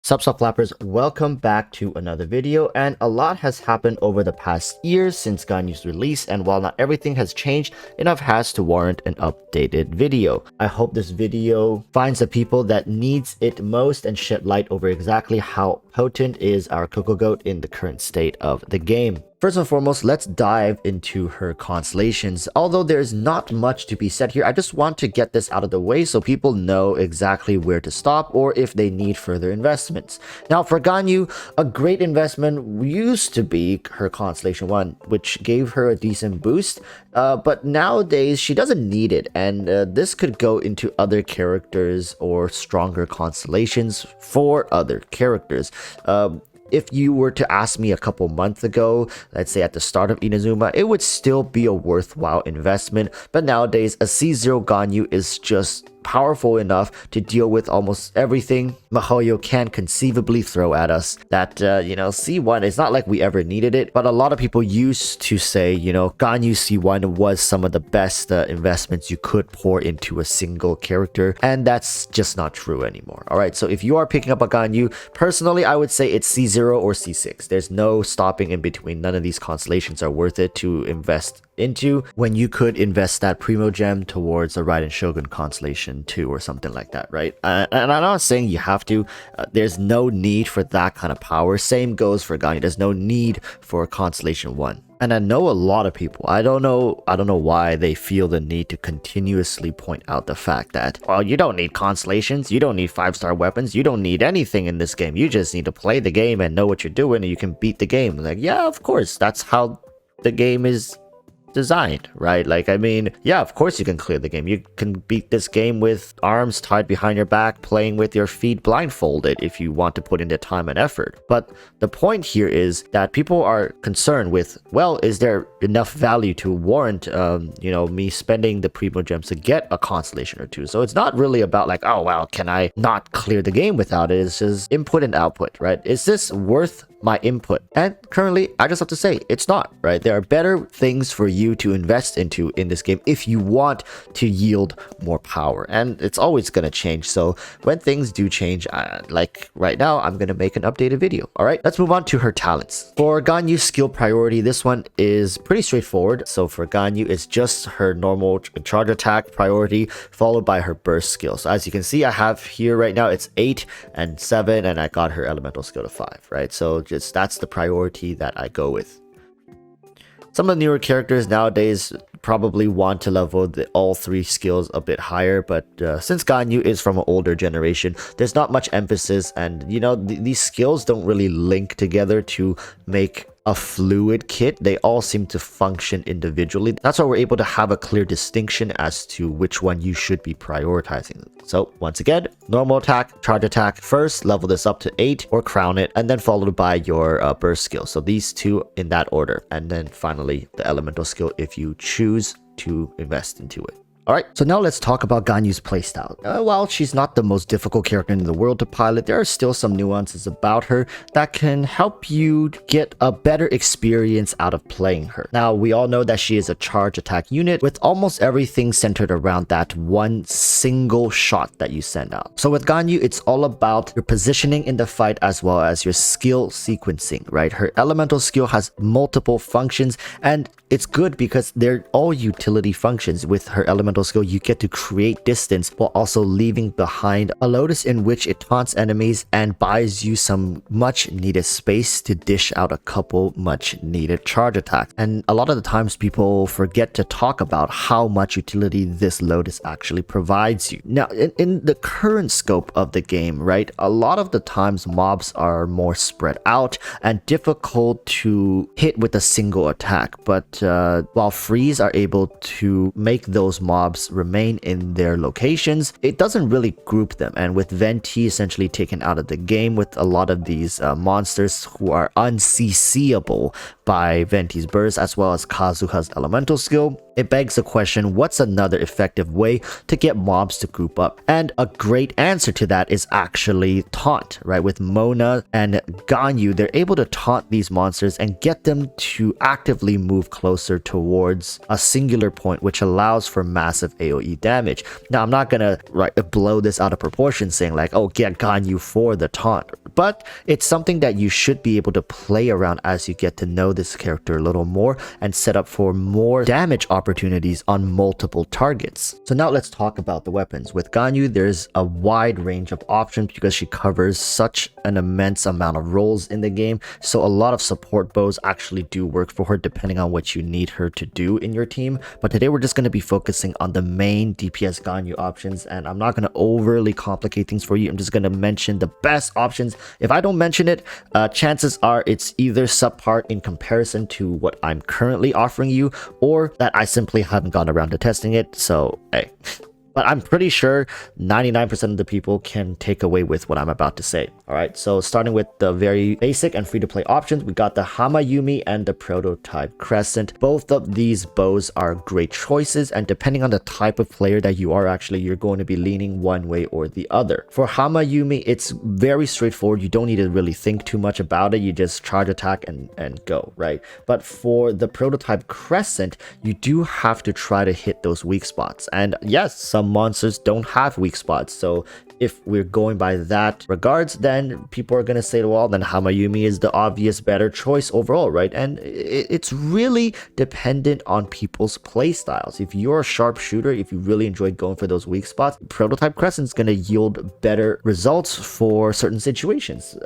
Sup flappers, welcome back to another video, and a lot has happened over the past years since Ganyu's release, and while not everything has changed, enough has to warrant an updated video. I hope this video finds the people that needs it most and shed light over exactly how potent is our Coco Goat in the current state of the game. First and foremost, let's dive into her constellations. Although there's not much to be said here, I just want to get this out of the way so people know exactly where to stop or if they need further investments. Now for Ganyu, a great investment used to be her Constellation 1, which gave her a decent boost, but nowadays she doesn't need it, and this could go into other characters or stronger constellations for other characters. If you were to ask me a couple months ago, let's say at the start of Inazuma, it would still be a worthwhile investment, but nowadays a C0 Ganyu is just powerful enough to deal with almost everything MiHoYo can conceivably throw at us. That, C1, it's not like we ever needed it, but a lot of people used to say, Ganyu C1 was some of the best investments you could pour into a single character, and that's just not true anymore. Alright, so if you are picking up a Ganyu, personally, I would say it's C0 or C6. There's no stopping in between. None of these constellations are worth it to invest into when you could invest that Primo Gem towards a Raiden Shogun Constellation 2 or something like that, right? And I'm not saying you have to. There's no need for that kind of power. Same goes for Ganyu. There's no need for Constellation 1. And I know a lot of people, I don't know why they feel the need to continuously point out the fact that, well, you don't need constellations, you don't need 5-star weapons, you don't need anything in this game. You just need to play the game and know what you're doing and you can beat the game. Like, yeah, of course, that's how the game is designed, right? Like, I mean, yeah, of course you can clear the game. You can beat this game with arms tied behind your back, playing with your feet blindfolded if you want to put in the time and effort. But the point here is that people are concerned with, well, is there enough value to warrant, me spending the Primo Gems to get a constellation or two? So it's not really about like, oh, well, can I not clear the game without it? It's just input and output, right? Is this worth my input? And currently, I just have to say, it's not, right? There are better things for you to invest into in this game if you want to yield more power, and it's always going to change. So when things do change, like right now, I'm going to make an updated video. All right, let's move on to her talents. For Ganyu's skill priority, this one is pretty straightforward. So for Ganyu, it's just her normal charge attack priority, followed by her burst skill. So as you can see, I have here right now, it's 8 and 7, and I got her elemental skill to 5, right? So that's the priority that I go with. Some of the newer characters nowadays probably want to level all 3 skills a bit higher, but since Ganyu is from an older generation, there's not much emphasis, and these skills don't really link together to make a fluid kit. They all seem to function individually. That's why we're able to have a clear distinction as to which one you should be prioritizing. So once again, normal attack, charge attack first, level this up to 8 or crown it, and then followed by your burst skill. So these 2 in that order, and then finally the elemental skill if you choose to invest into it. Alright, so now let's talk about Ganyu's playstyle. While she's not the most difficult character in the world to pilot, there are still some nuances about her that can help you get a better experience out of playing her. Now, we all know that she is a charge attack unit with almost everything centered around that one single shot that you send out. So with Ganyu, it's all about your positioning in the fight as well as your skill sequencing, right? Her elemental skill has multiple functions, and it's good because they're all utility functions. With her elemental skill, you get to create distance while also leaving behind a lotus in which it taunts enemies and buys you some much needed space to dish out a couple much needed charge attacks. And a lot of the times people forget to talk about how much utility this lotus actually provides you. Now, in the current scope of the game, right, a lot of the times mobs are more spread out and difficult to hit with a single attack, but while Freeze are able to make those mobs remain in their locations, it doesn't really group them. And with Venti essentially taken out of the game, with a lot of these monsters who are unCCable by Venti's burst as well as Kazuha's elemental skill, it begs the question, what's another effective way to get mobs to group up? And a great answer to that is actually taunt, right? With Mona and Ganyu, they're able to taunt these monsters and get them to actively move closer towards a singular point, which allows for mass massive AoE damage. Now, I'm not gonna blow this out of proportion saying like, oh, get Ganyu for the taunt, but it's something that you should be able to play around as you get to know this character a little more and set up for more damage opportunities on multiple targets. So now let's talk about the weapons. With Ganyu, there's a wide range of options because she covers such an immense amount of roles in the game, so a lot of support bows actually do work for her depending on what you need her to do in your team. But today we're just going to be focusing on the main DPS Ganyu options, and I'm not going to overly complicate things for you. I'm just going to mention the best options. If I don't mention it, chances are it's either subpar in comparison to what I'm currently offering you, or that I simply haven't gone around to testing it. So hey, but I'm pretty sure 99% of the people can take away with what I'm about to say. All right, so starting with the very basic and free-to-play options, we got the Hamayumi and the Prototype Crescent. Both of these bows are great choices, and depending on the type of player that you are, actually, you're going to be leaning one way or the other. For Hamayumi, it's very straightforward. You don't need to really think too much about it. You just charge attack and go, right? But for the Prototype Crescent, you do have to try to hit those weak spots. And yes, some monsters don't have weak spots, so if we're going by that regards, then people are going to say, well, then Hamayumi is the obvious better choice overall, right? And it's really dependent on people's play styles. If you're a sharpshooter, if you really enjoy going for those weak spots, Prototype Crescent is going to yield better results for certain situations.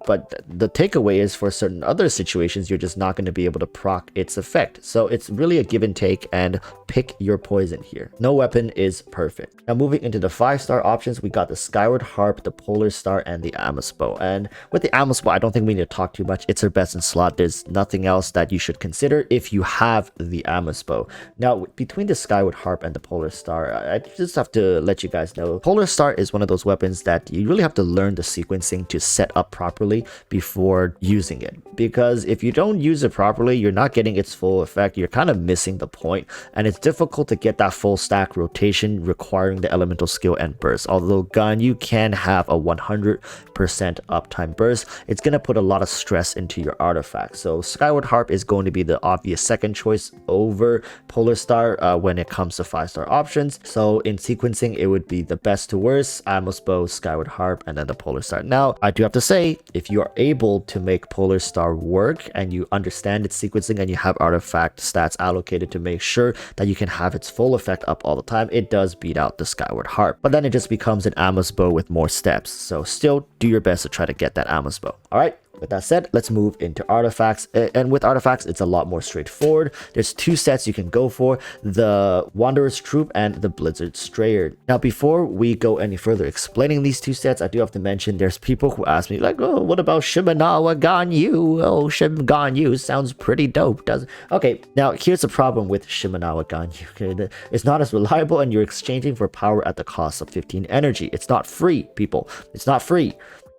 But the takeaway is for certain other situations, you're just not going to be able to proc its effect. So it's really a give and take, and pick your poison here. No weapon is perfect. Now moving into the 5-star options, we got the Skyward Harp, the Polar Star, and the Amos Bow. And with the Amos Bow, I don't think we need to talk too much. It's her best in slot. There's nothing else that you should consider if you have the Amos Bow. Now, between the Skyward Harp and the Polar Star, I just have to let you guys know, Polar Star is one of those weapons that you really have to learn the sequencing to set up properly before using it. Because if you don't use it properly, you're not getting its full effect. You're kind of missing the point, and it's difficult to get that full stack rotation requiring the elemental skill and burst. Although Ganyu can have a 100% uptime burst, it's going to put a lot of stress into your artifact. So Skyward Harp is going to be the obvious second choice over Polar Star when it comes to 5-star options. So in sequencing, it would be the best to worst, Amos Bow, Skyward Harp, and then the Polar Star. Now, I do have to say, if you are able to make Polar Star work and you understand its sequencing and you have artifact stats allocated to make sure that you can have its full effect up all the time, it does beat out the Skyward Harp. But then it just becomes an Amos Bow with more steps. So still do your best to try to get that Amos Bow. All right. With that said, let's move into artifacts. And with artifacts, it's a lot more straightforward. There's 2 sets you can go for, the Wanderer's Troop and the Blizzard Strayer. Now, before we go any further explaining these 2 sets, I do have to mention there's people who ask me like, oh, what about Shimenawa Ganyu? Oh, Ganyu sounds pretty dope, doesn't it? Okay, now here's the problem with Shimenawa Ganyu. Okay? It's not as reliable, and you're exchanging for power at the cost of 15 energy. It's not free, people. It's not free.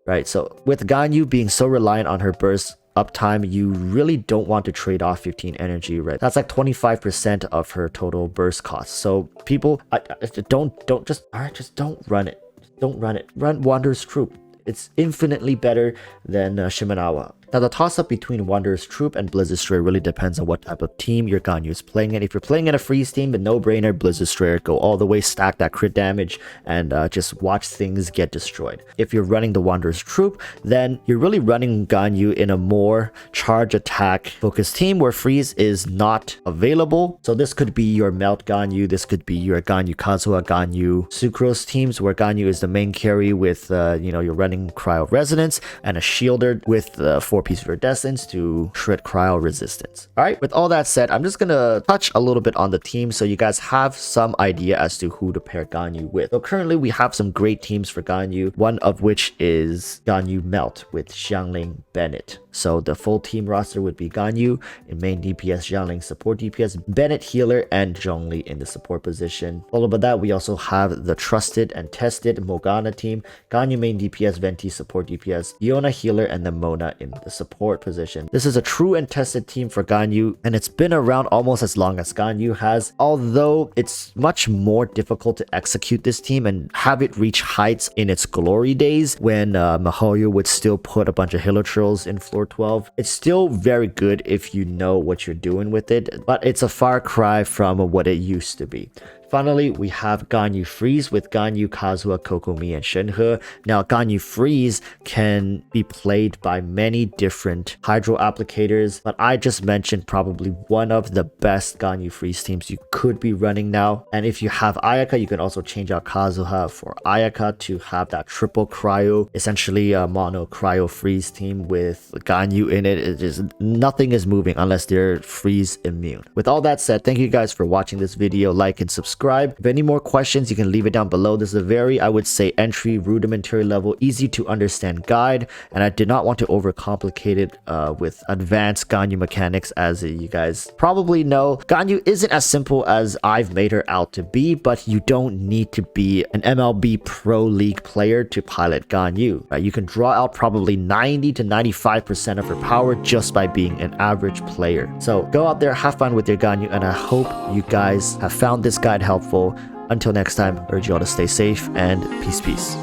Right, so with Ganyu being so reliant on her burst uptime, you really don't want to trade off 15 energy, right? That's like 25% of her total burst cost. So people, just don't run it. Don't run it. Run Wanderer's Troop. It's infinitely better than Shimenawa. Now, the toss-up between Wanderer's Troop and Blizzard Strayer really depends on what type of team your Ganyu is playing in. If you're playing in a freeze team, the no-brainer, Blizzard Strayer, go all the way, stack that crit damage, and just watch things get destroyed. If you're running the Wanderer's Troop, then you're really running Ganyu in a more charge attack focused team where freeze is not available. So this could be your Melt Ganyu, this could be your Ganyu Kazuha Ganyu Sucrose teams where Ganyu is the main carry with, you're running Cryo Resonance and a Shielder with 4-piece Iridescence to shred cryo resistance. All right, with all that said, I'm just gonna touch a little bit on the team so you guys have some idea as to who to pair Ganyu with. So currently we have some great teams for Ganyu, one of which is Ganyu Melt with Xiangling Bennett. So the full team roster would be Ganyu in main DPS, Xiangling support DPS, Bennett healer, and Zhongli in the support position. Followed by that, we also have the trusted and tested Morgana team, Ganyu main DPS, Venti support DPS, Iona healer, and then Mona in the support position. This is a true and tested team for Ganyu, and it's been around almost as long as Ganyu has, although it's much more difficult to execute this team and have it reach heights in its glory days when Mihoyo would still put a bunch of Hilichurls in floor 12. It's still very good if you know what you're doing with it, but it's a far cry from what it used to be. Finally, we have Ganyu Freeze with Ganyu, Kazuha, Kokomi, and Shenhe. Now, Ganyu Freeze can be played by many different Hydro applicators, but I just mentioned probably one of the best Ganyu Freeze teams you could be running now. And if you have Ayaka, you can also change out Kazuha for Ayaka to have that triple cryo, essentially a mono cryo freeze team with Ganyu in it. It just nothing is moving unless they're freeze immune. With all that said, thank you guys for watching this video. Like and subscribe. If any more questions, you can leave it down below. This is a very, I would say, entry rudimentary level, easy to understand guide, and I did not want to overcomplicate it with advanced Ganyu mechanics. As you guys probably know, Ganyu isn't as simple as I've made her out to be, but you don't need to be an MLB Pro League player to pilot Ganyu. Right? You can draw out probably 90 to 95% of her power just by being an average player. So go out there, have fun with your Ganyu, and I hope you guys have found this guide helpful. Until next time, urge you all to stay safe and peace.